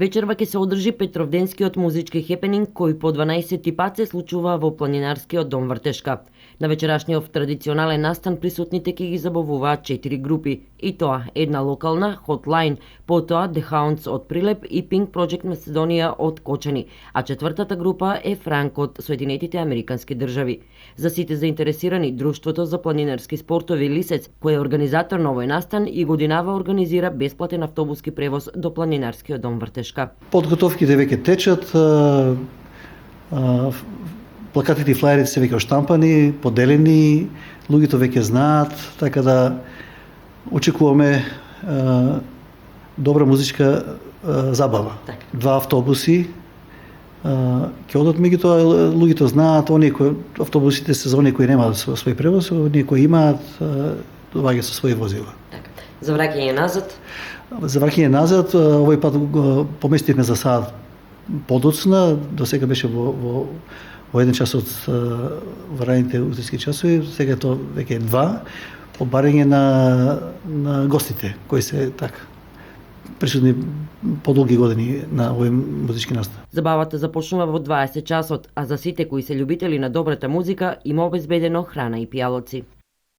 Вечерва ќе се одржи Петровденскиот музички хепенинг кој по 12 пат се случува во планинарскиот дом Вртешка. На вечерашниот традиционален настан присутните ќе ги забавуваат 4 групи, и тоа една локална, Hotline, потоа The Hounds од Прилеп и Pink Project Macedonија од Кочани, а четвртата група е Франк од Соединетите Американски држави. За сите заинтересирани, Друштвото за планинарски спортови Лисец, кој е организатор на овој настан, и годинава организира бесплатен автобуски превоз до планинарскиот дом Вртешка. Подготовките веќе течат, плакатите и флаерите се веќе оштампани, поделени, луѓето веќе знаат, така да очекуваме добра музичка забава. Два автобуси ќе одат, меѓутоа луѓето знаат, оние кои автобусите се за оние кои немаат свој превоз, оние кои имаат доаѓаат со своји возила. За враќање назад? За враќање назад, овој пат го поместивме за сад подоцна, до сега беше во 1 час од враните утрински часови, сега тоа веќе е 2, по барање на гостите кои се така присутни подолги години на овој музички настан. Забавата започнува во 20 часот, а за сите кои се љубители на добрата музика има обезбедено храна и пијалоци.